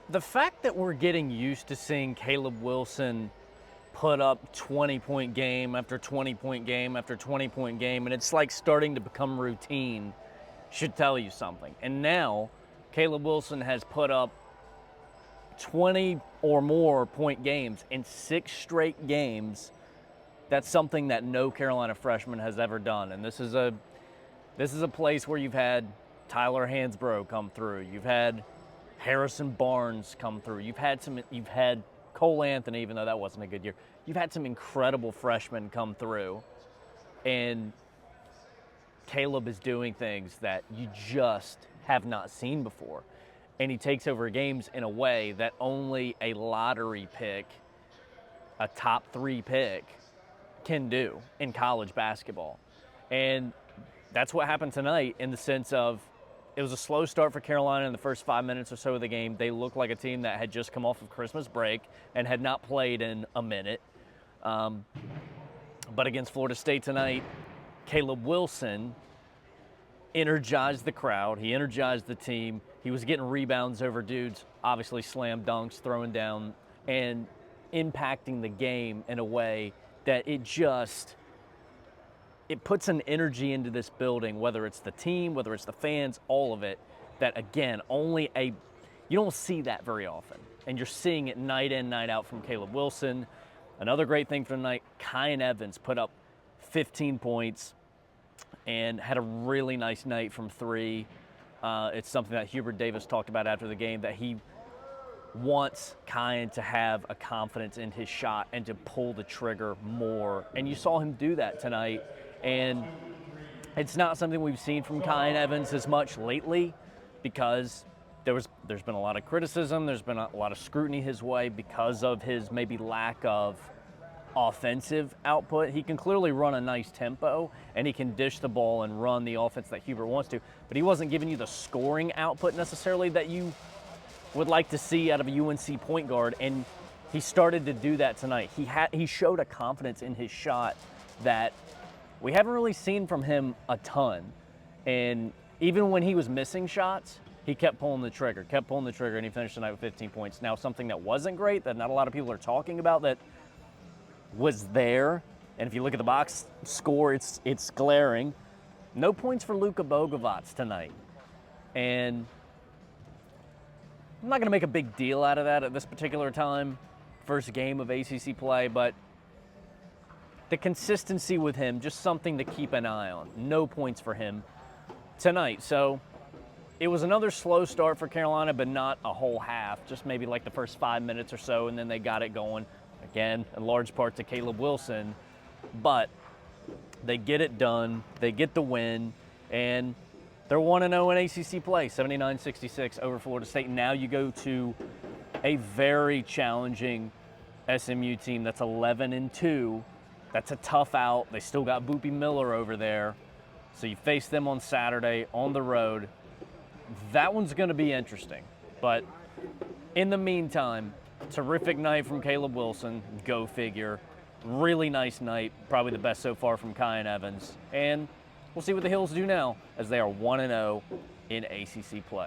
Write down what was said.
The fact that we're getting used to seeing Caleb Wilson put up 20-point game after 20-point game after 20-point game, and it's like starting to become routine, should tell you something. And now, Caleb Wilson has put up 20 or more point games in 6 straight games. That's something that no Carolina freshman has ever done. And this is a place where you've had Tyler Hansbrough come through. You've had Harrison Barnes come through. You've had Cole Anthony, even though that wasn't a good year. You've had some incredible freshmen come through. And Caleb is doing things that you just have not seen before. And he takes over games in a way that only a lottery pick, a top 3 pick, can do in college basketball. And that's what happened tonight, in the sense of it was a slow start for Carolina in the first 5 minutes or so of the game. They looked like a team that had just come off of Christmas break and had not played in a minute. But against Florida State tonight, Caleb Wilson energized the crowd. He energized the team. He was getting rebounds over dudes, obviously slam dunks, throwing down, and impacting the game in a way that it puts an energy into this building, whether it's the team, whether it's the fans, all of it, that again, you don't see that very often. And you're seeing it night in, night out from Caleb Wilson. Another great thing for tonight, Kyan Evans put up 15 points and had a really nice night from 3. It's something that Hubert Davis talked about after the game, that he wants Kyan to have a confidence in his shot and to pull the trigger more. And you saw him do that tonight. And it's not something we've seen from Kyan Evans as much lately, because there's been a lot of criticism, there's been a lot of scrutiny his way because of his maybe lack of offensive output. He can clearly run a nice tempo, and he can dish the ball and run the offense that Hubert wants to, but he wasn't giving you the scoring output necessarily that you would like to see out of a UNC point guard, and he started to do that tonight. He showed a confidence in his shot that we haven't really seen from him a ton. And even when he was missing shots, he kept pulling the trigger, and he finished tonight with 15 points. Now, something that wasn't great, that not a lot of people are talking about, that was there, and if you look at the box score, it's glaring. No points for Luka Bogovac tonight. And I'm not going to make a big deal out of that at this particular time, first game of ACC play, but the consistency with him, just something to keep an eye on. No points for him tonight. So it was another slow start for Carolina, but not a whole half, just maybe like the first 5 minutes or so, and then they got it going. Again, in large part to Caleb Wilson, but they get it done, they get the win, and they're 1-0 in ACC play, 79-66 over Florida State. Now you go to a very challenging SMU team that's 11-2. That's a tough out. They still got Boopy Miller over there. So you face them on Saturday on the road. That one's going to be interesting. But in the meantime, terrific night from Caleb Wilson. Go figure. Really nice night. Probably the best so far from Kyan Evans. And we'll see what the Hills do now, as they are 1-0 in ACC play.